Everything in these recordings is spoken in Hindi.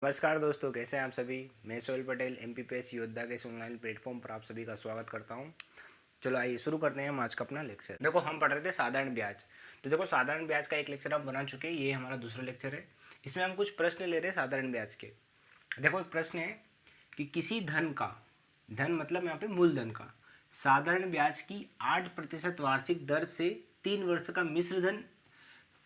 नमस्कार दोस्तों, कैसे हैं आप सभी। मैं सोहेल पटेल MPPS योद्धा के इस ऑनलाइन प्लेटफॉर्म पर आप सभी का स्वागत करता हूं। चलो आइए शुरू करते हैं हम आज का अपना लेक्चर। देखो, हम पढ़ रहे थे साधारण ब्याज। तो देखो, साधारण ब्याज का एक लेक्चर हम बना चुके हैं, ये हमारा दूसरा लेक्चर है। इसमें हम कुछ प्रश्न ले रहे हैं साधारण ब्याज के। देखो, एक प्रश्न है कि किसी धन का, धन मतलब यहाँ पे मूलधन का, साधारण ब्याज की 8% वार्षिक दर से 3 वर्ष का मिश्र धन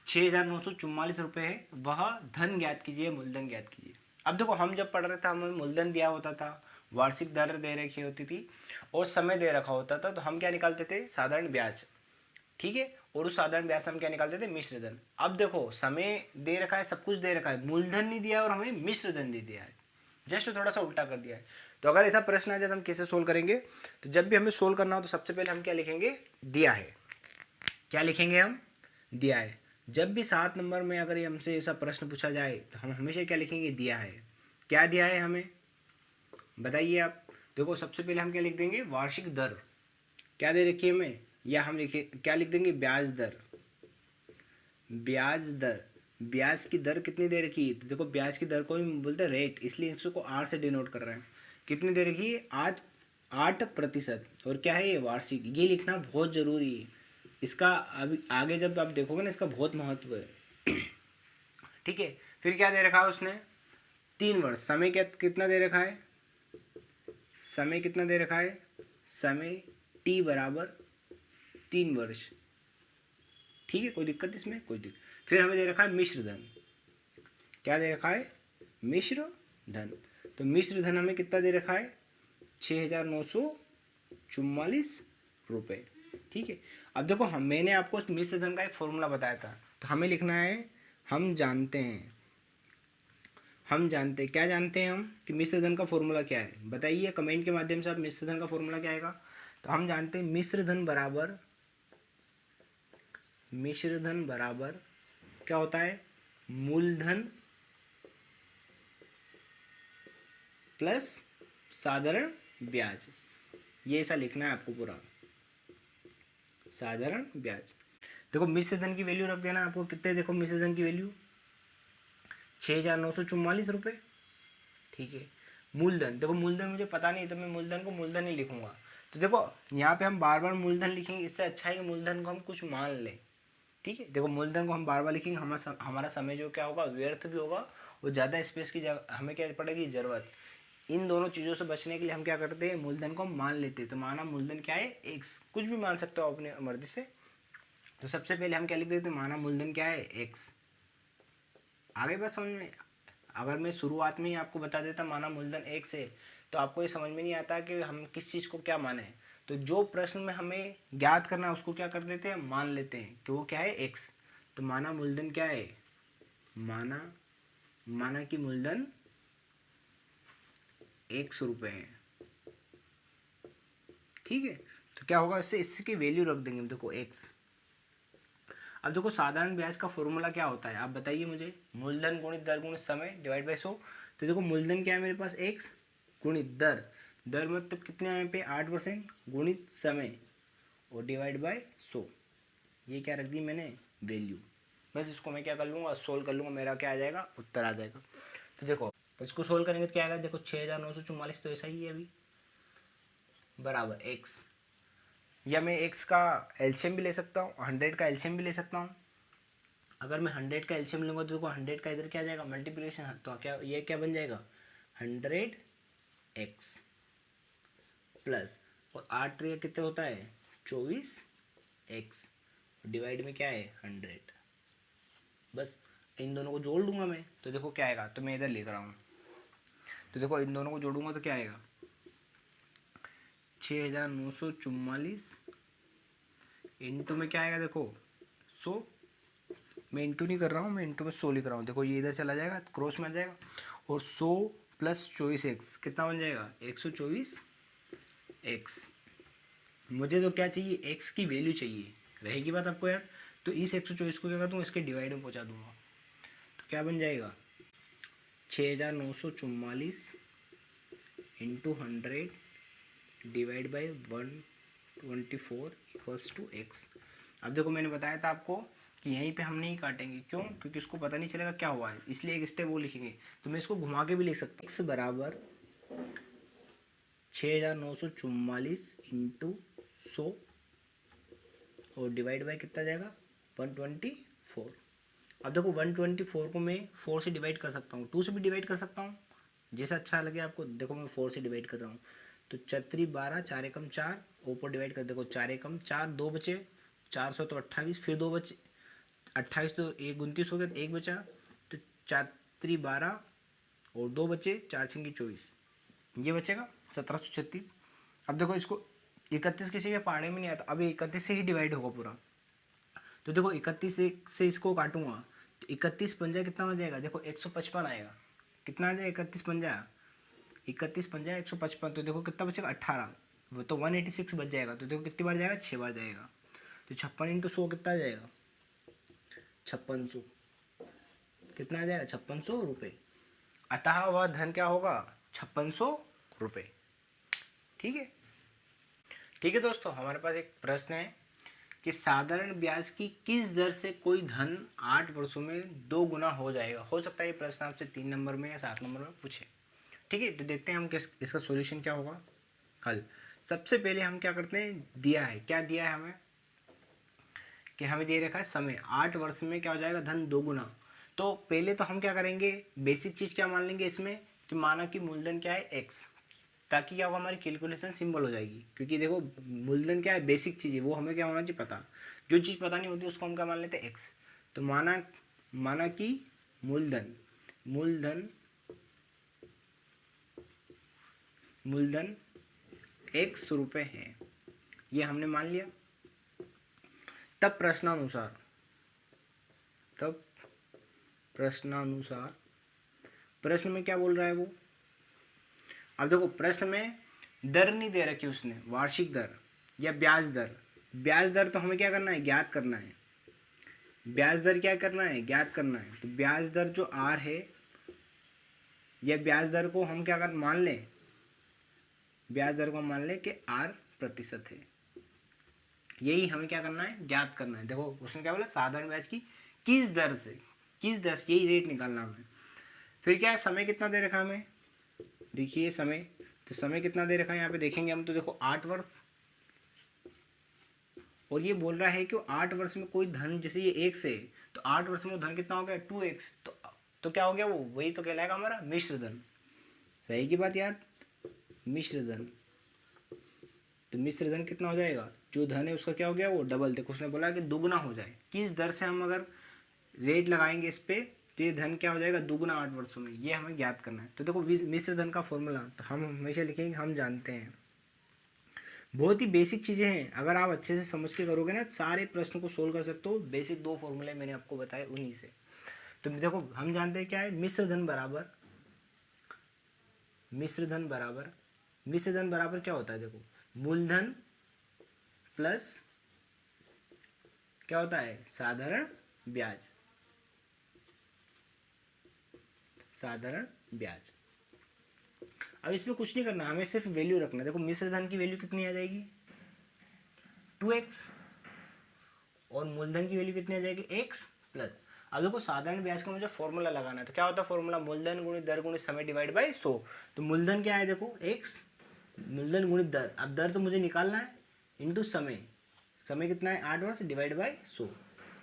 6,944 रुपये है, वह धन ज्ञात कीजिए, मूलधन ज्ञात कीजिए। अब देखो, हम जब पढ़ रहे थे हमें मूलधन दिया होता था, वार्षिक दर दे रखी होती थी और समय दे रखा होता था, तो हम क्या निकालते थे, साधारण ब्याज। ठीक है, और उस साधारण ब्याज से हम क्या निकालते थे, मिश्र धन। अब देखो, समय दे रखा है, सब कुछ दे रखा है, मूलधन नहीं दिया और हमें मिश्र धन दे दिया है, जस्ट थोड़ा सा उल्टा कर दिया है। तो अगर ऐसा प्रश्न आ जाए तो हम कैसे सोल्व करेंगे। तो जब भी हमें सोल्व करना हो तो सबसे पहले हम क्या लिखेंगे, दिया है। क्या लिखेंगे हम, दिया है। जब भी 7 नंबर में अगर ये हमसे ऐसा प्रश्न पूछा जाए तो हम हमेशा क्या लिखेंगे, दिया है। क्या दिया है हमें, बताइए आप। देखो, सबसे पहले हम क्या लिख देंगे, वार्षिक दर क्या दे रखी है हमें, या हम लिखे क्या लिख देंगे, ब्याज दर। ब्याज दर, ब्याज की दर कितनी दे रखी है। तो देखो, ब्याज की दर को ही बोलते हैं रेट, इसलिए इसको आर से डिनोट कर रहे हैं। कितनी दे रखी है, 8%। और क्या है ये, वार्षिक। ये लिखना बहुत जरूरी है, इसका अभी आगे जब आप देखोगे ना, इसका बहुत महत्व है। ठीक है, फिर क्या दे रखा है उसने, 3 वर्ष। समय क्या कितना दे रखा है, समय कितना दे रखा है, समय t बराबर 3 वर्ष। ठीक है, कोई दिक्कत इसमें, कोई दिक्कत। फिर हमें दे रखा है मिश्र धन। क्या दे रखा है, मिश्र धन। तो मिश्र धन हमें कितना दे रखा है, 6,944 रुपये। ठीक है, अब देखो, मैंने आपको मिश्र धन का एक फॉर्मूला बताया था, तो हमें लिखना है, हम जानते हैं क्या जानते हैं हम, कि मिश्र धन का फॉर्मूला क्या है। बताइए कमेंट के माध्यम से आप, मिश्र धन का फॉर्मूला क्या आएगा। तो हम जानते हैं मिश्र धन बराबर क्या होता है, मूलधन प्लस साधारण ब्याज। ये ऐसा लिखना है आपको पूरा, साधारण ब्याज। देखो, मिश्र धन की वैल्यू रख देना आपको, कितने, देखो मिश्र धन की वैल्यू 6,944 रुपये। ठीक है, मूलधन, देखो मूलधन मुझे पता नहीं, तो मैं मूलधन को मूलधन ही लिखूंगा। तो देखो, यहाँ पे हम बार बार मूलधन लिखेंगे, इससे अच्छा है कि मूलधन को हम कुछ मान लें। ठीक है, देखो मूलधन को हम बार बार लिखेंगे, हमारा समय जो क्या होगा, व्यर्थ भी होगा, और ज़्यादा स्पेस की जगह हमें क्या पड़ेगी, ज़रूरत। इन दोनों चीज़ों से बचने के लिए हम क्या करते हैं, मूलधन को हम मान लेते हैं। तो माना मूलधन क्या है, x, कुछ भी मान सकते हो अपने मर्जी से। तो सबसे पहले हम क्या लिख देते हैं, माना मूलधन क्या है, x। आगे बात समझ में। अगर मैं शुरुआत में ही आपको बता देता माना मूलधन 1 से, तो आपको ये समझ में नहीं आता कि हम किस चीज़ को क्या माने। तो जो प्रश्न में हमें ज्ञात करना है उसको क्या कर देते हैं, मान लेते हैं कि वो क्या है, x। तो माना मूलधन क्या है, माना कि मूलधन 100 रुपये है। ठीक है, तो क्या होगा, इसकी वैल्यू रख देंगे, देखो x। अब देखो, साधारण ब्याज का फॉर्मूला क्या होता है, आप बताइए मुझे। मूलधन गुणित दर गुणित समय डिवाइड बाय 100। तो देखो, मूलधन क्या है मेरे पास, x, गुणित दर, दर मतलब कितने यहाँ पे 8%, गुणित समय, और डिवाइड बाय 100। ये क्या रख दी मैंने, वैल्यू। बस इसको मैं क्या कर लूँगा, सोल्व कर लूँगा, मेरा क्या आ जाएगा, उत्तर आ जाएगा। तो देखो, इसको सोल्व करेंगे तो क्या आएगा, देखो 6,944 तो ऐसा ही है अभी, बराबर x। या मैं x का एलसीएम भी ले सकता हूँ, 100 का एलसीएम भी ले सकता हूँ। अगर मैं 100 का एलसीएम लूँगा तो देखो 100 का इधर क्या आ जाएगा, मल्टीप्लिकेशन, तो क्या ये क्या बन जाएगा, 100x प्लस, और 8 3 कितने होता है, 24x, डिवाइड में क्या है, 100। बस इन दोनों को जोड़ दूंगा मैं, तो देखो क्या आएगा। तो मैं इधर लिख रहा हूँ, तो देखो इन दोनों को जोड़ूंगा तो क्या आएगा, 6,944 इंटू में क्या आएगा, देखो 100। मैं इंटू नहीं कर रहा हूँ, मैं इंटू में 100 लिख रहा हूँ। देखो ये इधर चला जाएगा, क्रॉस में आ जाएगा, और 100 प्लस 24x कितना बन जाएगा, 124x। मुझे तो क्या चाहिए, x की वैल्यू चाहिए, रहेगी बात आपको यार। तो इस 124 को क्या कर दूँगा, इसके डिवाइड में पहुँचा दूँगा। तो क्या बन जाएगा, 6,944 into 100 divide by 124 equals to x। अब देखो, मैंने बताया था आपको कि यहीं पे हम नहीं काटेंगे, क्यों? क्योंकि उसको पता नहीं चलेगा क्या हुआ है, इसलिए एक स्टेप वो लिखेंगे। तो मैं इसको घुमा के भी लिख सकता हूँ, x बराबर 6944 इंटू 100 और डिवाइड बाई कितना जाएगा 124। अब देखो 124 को मैं 4 से डिवाइड कर सकता हूँ, 2 से भी डिवाइड कर सकता हूँ, जैसा अच्छा लगे आपको। देखो मैं 4 से डिवाइड कर रहा हूँ, तो 4 12, 4 एकम 4, ऊपर डिवाइड कर, देखो 4 एकम 4, 2 बचे, 400 तो 28, फिर 2 बचे, 28 तो 1 29 हो गया, तो 1 बचा, तो 4 12 और 2 बचे, 4 6 24, ये बचेगा 1736। अब देखो इसको 31 किसी के पहाड़े में नहीं आता, अब 31 से ही डिवाइड होगा पूरा। तो देखो 31 से इसको काटूंगा, तो 31 पंजा कितना हो जाएगा, देखो 155 आएगा। कितना आ जाएगा 31 पंजा, 31 पंजा 155, तो देखो कितना बचेगा 18, वो तो 186 बच जाएगा। तो देखो कितनी बार जाएगा, 6 बार जाएगा। तो 56 इंटू 100 कितना आ जाएगा 5600, कितना आ जाएगा 5600 रुपये। अतः वह धन क्या होगा 5600 रुपये। ठीक है, ठीक है दोस्तों, हमारे पास एक प्रश्न है कि साधारण ब्याज की किस दर से कोई धन 8 वर्षों में 2 गुना हो जाएगा। हो सकता है ये प्रश्न आपसे 3 नंबर में या 7 नंबर में पूछे। ठीक है, तो देखते हैं हम किस इसका सॉल्यूशन क्या होगा। हल सबसे पहले हम क्या करते हैं, दिया है, क्या दिया है हमें कि हमें दे रखा है समय 8 वर्ष में क्या हो जाएगा धन 2 गुना। तो पहले तो हम क्या करेंगे, बेसिक चीज़ क्या मान लेंगे इसमें कि माना कि मूलधन क्या है x, ताकि क्या होगा हमारी कैलकुलेशन सिंपल हो जाएगी। क्योंकि देखो मूलधन क्या है, बेसिक चीज़ है, वो हमें क्या होना चाहिए पता। जो चीज़ पता नहीं होती उसको हम क्या मान लेते हैं x। तो माना कि मूलधन x रुपये है, ये हमने मान लिया। तब प्रश्नानुसार प्रश्न में क्या बोल रहा है वो। अब देखो प्रश्न में दर नहीं दे रखी उसने, वार्षिक दर या ब्याज दर। ब्याज दर तो हमें क्या करना है, ज्ञात करना है। ब्याज दर क्या करना है, ज्ञात करना है। तो ब्याज दर जो आर है, या ब्याज दर को हम क्या कर मान लें, ब्याज दर को हम मान लें कि आर प्रतिशत है। यही हमें क्या करना है, ज्ञात करना है। देखो उसने क्या बोला, साधारण ब्याज की किस दर से, यही रेट निकालना हमें। फिर क्या है, समय कितना दे रखा हमें, देखिए समय, तो समय कितना दे रखा है यहाँ पे देखेंगे हम, तो देखो 8 वर्ष। और ये बोल रहा है कि 8 वर्ष में कोई धन, जैसे ये x है, तो 8 वर्ष में वो धन कितना हो गया 2x। तो क्या हो गया वो, वही तो कहलाएगा हमारा मिश्र धन। रहेगी बात याद, मिश्र धन। तो मिश्र धन कितना हो जाएगा, जो धन है उसका क्या हो गया वो डबल। देखो उसने बोला कि दुगुना हो जाए, किस दर से हम अगर रेट लगाएंगे इस पे, तो ये धन क्या हो जाएगा दुगुना 8 वर्षों में, ये हमें ज्ञात करना है। तो देखो मिश्र धन का फॉर्मूला तो हम हमेशा लिखेंगे हम जानते हैं। बहुत ही बेसिक चीज़ें हैं, अगर आप अच्छे से समझ के करोगे ना सारे प्रश्न को सोल्व कर सकते हो। बेसिक 2 फॉर्मूले मैंने आपको बताए उन्हीं से। तो देखो हम जानते हैं क्या है, मिश्र धन बराबर क्या होता है, देखो मूलधन प्लस क्या होता है साधारण ब्याज। अब इसमें कुछ नहीं करना, हमें सिर्फ वैल्यू रखना। देखो मिश्र धन की वैल्यू कितनी आ जाएगी 2x, और मूलधन की वैल्यू कितनी आ जाएगी x प्लस। अब देखो साधारण ब्याज का मुझे फॉर्मूला लगाना है, तो क्या होता है फॉर्मूला, मूलधन गुणित दर गुणित समय डिवाइड बाय 100। तो मूलधन क्या है देखो x, मूलधन गुणित दर, अब दर तो मुझे निकालना है, इंटू समय कितना है 8 वर्ष डिवाइड बाय 100।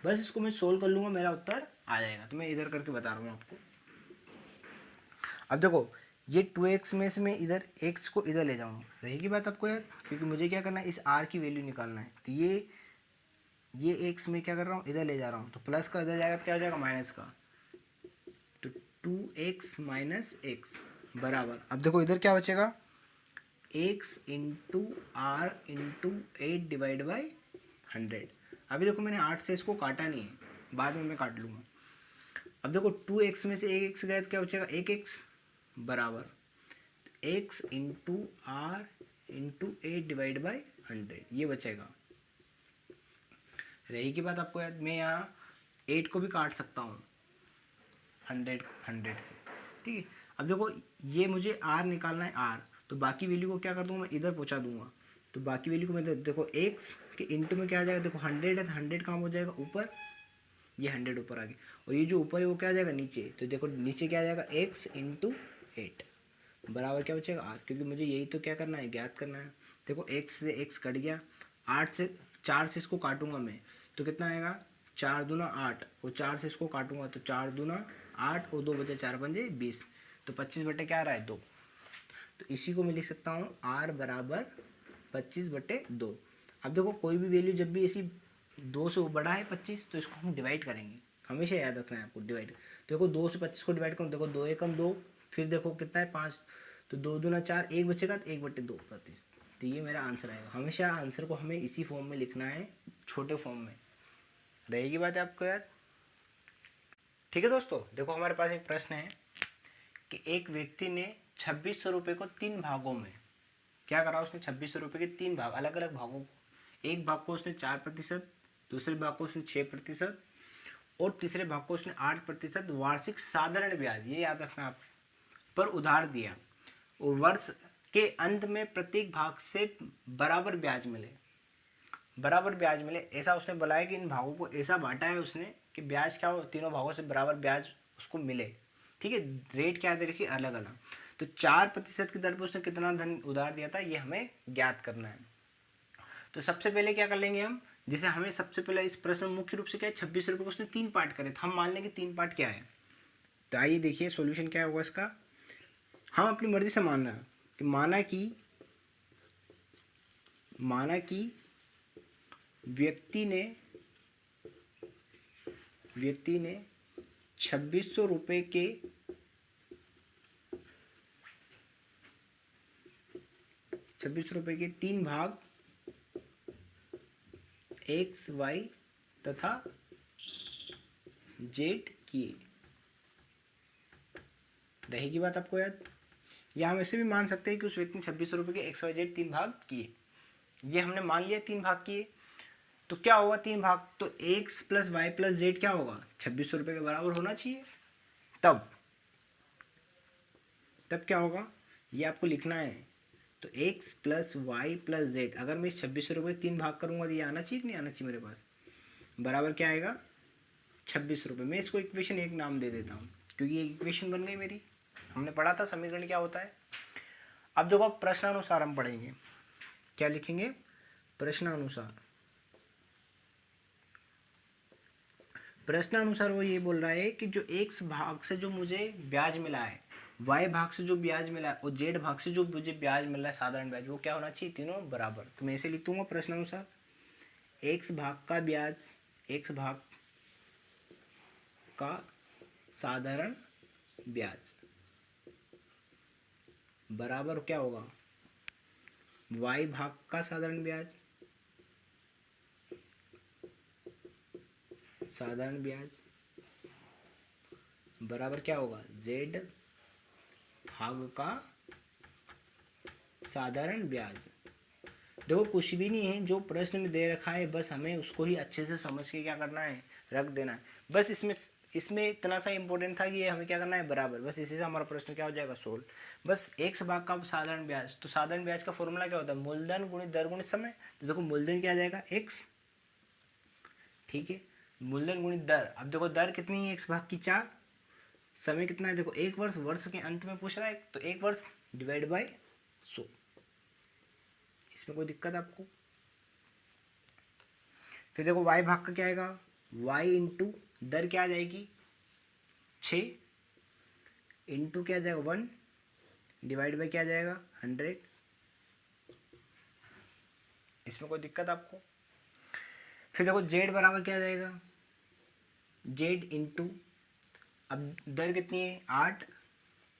बस इसको मैं सोल्व कर लूँगा, मेरा उत्तर आ जाएगा। तो मैं इधर करके बता रहा हूँ आपको। अब देखो ये 2x में से मैं इधर x को इधर ले जाऊँगा, रहेगी बात आपको याद, क्योंकि मुझे क्या करना है इस r की वैल्यू निकालना है। तो ये x में क्या कर रहा हूँ इधर ले जा रहा हूँ, तो प्लस का इधर जाएगा तो क्या हो जाएगा माइनस का। तो 2x माइनस x बराबर, अब देखो इधर क्या बचेगा x into R into 8 divide by 100। अभी देखो मैंने 8 से इसको काटा नहीं है, बाद में मैं काट लूँगा। अब देखो 2x में से एक x गया तो क्या बचेगा 1x बराबर x into R into 8 divide by 100, ये बचेगा। रहेगी बात आपको याद, मैं यहाँ 8 को भी काट सकता हूँ 100 से, ठीक है। अब देखो ये मुझे r निकालना है r, तो बाकी वैल्यू को क्या कर दूँगा मैं इधर पहुँचा दूँगा। तो बाकी वैल्यू को मैं देखो x के इंटू में क्या आ जाएगा, देखो 100 है तो 100 काम हो जाएगा ऊपर, ये 100 ऊपर आ गया, और ये जो ऊपर है वो क्या आ जाएगा नीचे, तो देखो नीचे क्या आ जाएगा x इंटू 8 बराबर क्या बचेगा 8, क्योंकि मुझे यही तो क्या करना है, ज्ञात करना है। देखो x से x कट गया, 8 से 4 से इसको काटूंगा मैं तो कितना आएगा 4 दूना 8, और 4 से इसको काटूंगा तो 4 दूना 8 और 2 बचे 4 पंजे 20, तो 25 बटे क्या आ रहा है 2। तो इसी को मैं लिख सकता हूँ r बराबर 25/2। अब देखो कोई भी वैल्यू जब भी ऐसी 2 से बड़ा है 25 तो इसको हम डिवाइड करेंगे, हमेशा याद रखना है आपको डिवाइड। तो देखो 2 से 25 को डिवाइड करो, देखो 2 एकम 2, फिर देखो कितना है 5, तो 2 दूना 4, 1 बचेगा तो 1/2 25। तो ये मेरा आंसर आएगा। हमेशा आंसर को हमें इसी फॉर्म में लिखना है, छोटे फॉर्म में। रहेगी बात है आपको याद? ठीक है दोस्तों, देखो हमारे पास एक प्रश्न है कि एक व्यक्ति ने 2600 रुपये को 3 भागों में क्या करा, उसने 2600 रुपये के 3 भाग, अलग अलग भागों को, एक भाग को उसने 4%, दूसरे भाग को उसने 6% और तीसरे भाग को उसने 8% वार्षिक साधारण ब्याज, ये याद रखना आप, पर उधार दिया, और वर्ष के अंत में प्रत्येक भाग से बराबर ब्याज मिले, बराबर ब्याज मिले, ऐसा उसने बताया कि इन भागों को ऐसा बांटा है उसने कि ब्याज क्या हो, तीनों भागों से बराबर ब्याज उसको मिले। ठीक है, रेट क्या दे रखी अलग अलग, तो 4% की दर पर उसने कितना धन उधार दिया था, ये हमें ज्ञात करना है। तो सबसे पहले क्या कर लेंगे हम, जैसे हमें सबसे पहले इस प्रश्न में मुख्य रूप से क्या है, 26 रुपये को उसने 3 पार्ट करे, तो हम मान लेंगे 3 पार्ट क्या है। तो आइए देखिए सॉल्यूशन क्या होगा इसका। हम अपनी मर्जी से मान रहे हैं कि माना कि व्यक्ति ने 2600 रुपये के 3 भाग x, y तथा z किए। रहेगी बात आपको याद? या हम ऐसे भी मान सकते हैं कि उस व्यक्ति ने 2600 रुपये के x, y, z 3 भाग किए। ये हमने मान लिया 3 भाग किए, तो क्या होगा 3 भाग, तो x plus Y plus Z क्या होगा 2600 रुपये के बराबर होना चाहिए। तब क्या होगा, ये आपको लिखना है। तो x plus Y plus Z, अगर मैं 2600 रुपये 3 भाग करूंगा तो ये आना चाहिए कि नहीं आना चाहिए मेरे पास, बराबर क्या आएगा 26 रुपये। मैं इसको इक्वेशन 1 नाम दे देता हूँ क्योंकि ये इक्वेशन बन गई मेरी, हमने पढ़ा था समीकरण क्या होता है। अब देखो प्रश्नानुसार हम पढ़ेंगे, क्या लिखेंगे प्रश्नानुसार वो ये बोल रहा है कि जो x भाग से जो मुझे ब्याज मिला है, y भाग से जो ब्याज मिला है और z भाग से जो मुझे ब्याज मिल रहा है साधारण ब्याज, वो क्या होना चाहिए तीनों बराबर। तो मैं ऐसे लिख दूंगा प्रश्नानुसार, x भाग का ब्याज, x भाग का साधारण ब्याज बराबर क्या होगा y भाग का साधारण ब्याज, बराबर क्या होगा z भाग का साधारण ब्याज। देखो कुछ भी नहीं है, जो प्रश्न में दे रखा है बस हमें उसको ही अच्छे से समझ के क्या करना है, रख देना है। बस इसमें इतना सा इंपॉर्टेंट था कि ये हमें क्या करना है बराबर, बस इसी से हमारा प्रश्न क्या हो जाएगा सोल्व। बस x भाग का साधारण ब्याज, तो साधारण ब्याज का फॉर्मूला क्या होता है, मूलधन गुणित दर गुणित समय। तो देखो मूलधन क्या आ जाएगा x, ठीक है, मूलधन गुणित दर। अब देखो दर कितनी है x भाग की 4, समय कितना है देखो 1 वर्ष, वर्ष के अंत में पूछ रहा है तो 1 वर्ष डिवाइड बाय 100। इसमें कोई दिक्कत आपको? फिर देखो y भाग का क्या आएगा, y इंटू दर क्या आ जाएगी 6 इंटू क्या आ जाएगा 1 डिवाइड बाय क्या आ जाएगा 100। इसमें कोई दिक्कत आपको? फिर देखो z बराबर क्या आ जाएगा, z इंटू, अब दर कितनी है 8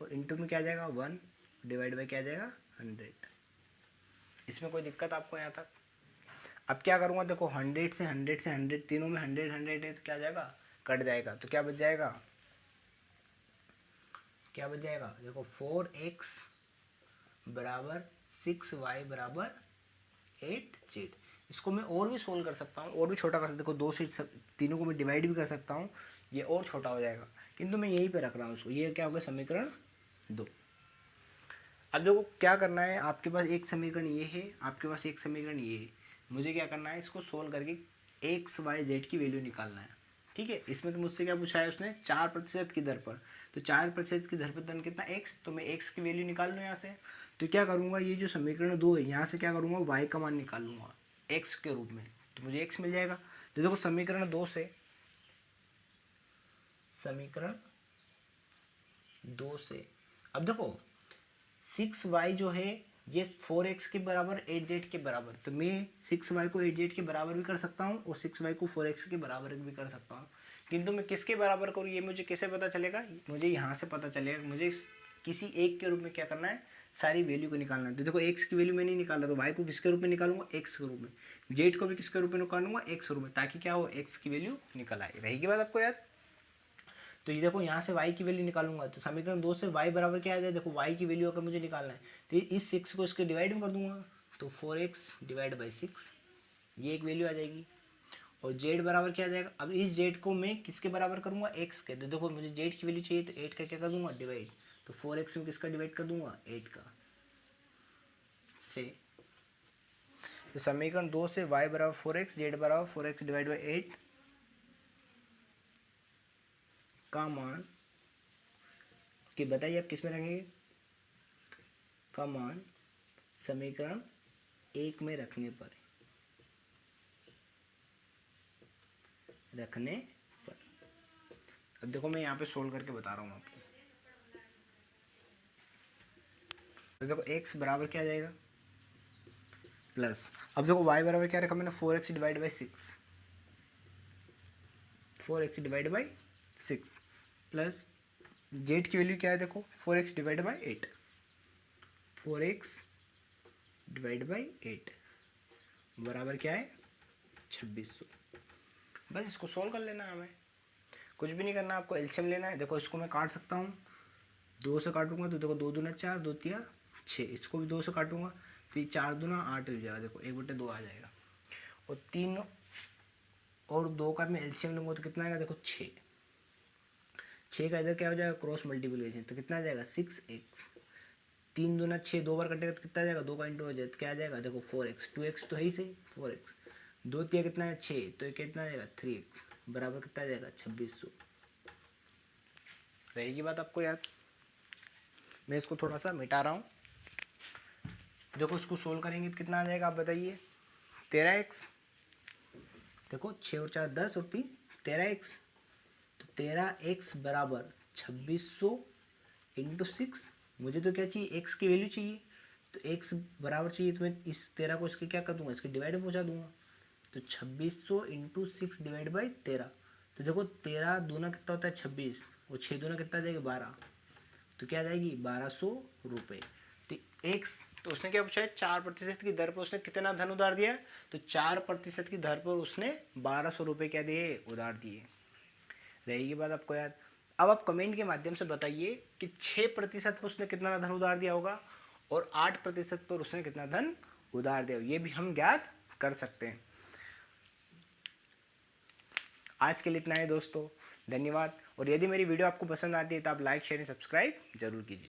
और इंटू में क्या आ जाएगा 1 डिवाइड बाय क्या आ जाएगा 100। इसमें कोई दिक्कत आपको यहाँ तक? अब क्या करूँगा देखो 100 से 100 तीनों में 100 है तो क्या आ जाएगा, कट जाएगा, तो क्या बच जाएगा, देखो 4x बराबर 6y बराबर 8z। इसको मैं और भी सोल्व कर सकता हूँ, और भी छोटा कर सकता हूँ, देखो 2 से तीनों को मैं डिवाइड भी कर सकता हूँ, ये और छोटा हो जाएगा, किंतु मैं यहीं पे रख रहा हूँ उसको। ये क्या होगा समीकरण 2। अब देखो क्या करना है, आपके पास एक समीकरण ये है, आपके पास एक समीकरण ये है, मुझे क्या करना है इसको सोल्व करके x y z की वैल्यू निकालना है। ठीक है। इसमें तो मुझसे क्या पूछा है उसने, 4% की दर पर। तो 4% की दर पर धन कितना x, तो मैं x की वैल्यू निकाल लूँ यहाँ से। तो क्या करूँगा, ये जो समीकरण 2 है यहाँ से क्या करूँगा, y का मान निकाल लूँगा x के रूप में, तो मुझे x मिल जाएगा। तो देखो समीकरण 2 से अब देखो 6y जो है ये 4x के बराबर 8z के बराबर, तो मैं 6y को 8z के बराबर भी कर सकता हूँ और 6y को 4x के बराबर भी कर सकता हूँ। किंतु मैं किसके बराबर करूँ ये मुझे कैसे पता चलेगा, मुझे यहाँ से पता चलेगा। मुझे किसी एक के रूप में क्या करना है, सारी वैल्यू को निकालना है। तो देखो x की वैल्यू मैं नहीं निकाल रहा, तो y को किसके रूप में निकालूंगा, x के रूप में। z को भी किसके रूप में निकालूंगा, x के रूप में, ताकि क्या हो, x की वैल्यू निकल आए। रहेगी बात आपको याद। तो ये देखो यहाँ से y की वैल्यू निकालूंगा, तो समीकरण 2 से y बराबर क्या आ जाए, देखो y की वैल्यू अगर मुझे निकालना है तो इस 6 को इसके डिवाइड में कर दूंगा, तो 4x डिवाइड बाई 6 ये एक वैल्यू आ जाएगी। और z बराबर क्या आ जाएगा, अब इस z को मैं किसके बराबर करूँगा, x के। तो देखो मुझे z की वैल्यू चाहिए, तो 8 का क्या कर दूंगा, डिवाइड। तो 4x में किसका डिवाइड कर दूंगा, 8 का से। तो समीकरण 2 से y बराबर 4x, z बराबर 4x डिवाइड बाई 8 का मान कि बताइए आप किस में रखेंगे, का मान समीकरण 1 में रखने पर अब देखो मैं यहाँ पे सोल्व करके बता रहा हूँ आपको। तो देखो x बराबर क्या आ जाएगा, प्लस, अब देखो y बराबर क्या रखा मैंने, 4x divide by 6, 4x divide by 6 plus z की वैल्यू क्या है, देखो 4x divide by 8, 4x divide by 8 बराबर क्या है, 2600। बस इसको सोल्व कर लेना है हमें, कुछ भी नहीं करना, आपको एलसीएम लेना है। देखो इसको मैं काट सकता हूँ, 2 से काटूंगा तो देखो 2 दूना 4, 2 तिया 6, इसको भी 2 से काटूंगा तो ये 4 दूना 8 हो जाएगा, देखो 1/2 आ जाएगा। और 3 और 2 का मैं एलसीएम लूँगा तो कितना आएगा, देखो 6 का इधर क्या हो जाएगा, क्रॉस मल्टीप्लिकेशन, तो कितना आ जाएगा 6x। 3 दूना 6, 2 बार कटेगा तो कितना आ जाएगा, 2 का इंटू हो जाए तो क्या आ जाएगा, देखो 4x, 2x तो है ही सही, 4x, 2 तिया कितना है 6, तो ये कितना आ जाएगा 3x बराबर कितना आ जाएगा 2600। रहेगी बात आपको याद। मैं इसको थोड़ा सा मिटा रहा हूँ, देखो इसको सोल्व करेंगे तो कितना आ जाएगा आप बताइए, 13x, देखो 6 और 4 10 और 3 13x, तो 13x बराबर 2600 इंटू 6। मुझे तो क्या चाहिए, x की वैल्यू चाहिए, तो x बराबर चाहिए, तो मैं इस 13 को इसके क्या कर दूंगा, इसके डिवाइड में पहुँचा दूंगा। तो 2600 इंटू 6 डिवाइड बाई 13, तो देखो 13 दूना कितना होता है 26, और 6 दूना कितना आ जाएगा 12, तो क्या आ जाएगी 1200 रुपये। तो x, तो उसने क्या पूछा है, 4% की दर पर उसने कितना धन उधार दिया, तो 4% की दर पर उसने 1200 रुपये क्या दिए, उधार दिए। रहेगी बात आपको याद। अब आप कमेंट के माध्यम से बताइए कि 6% पर उसने कितना धन उधार दिया होगा और 8% पर उसने कितना धन उधार दिया, ये भी हम ज्ञात कर सकते हैं। आज के लिए इतना है दोस्तों, धन्यवाद। और यदि मेरी वीडियो आपको पसंद आती है तो आप लाइक शेयर सब्सक्राइब जरूर कीजिए।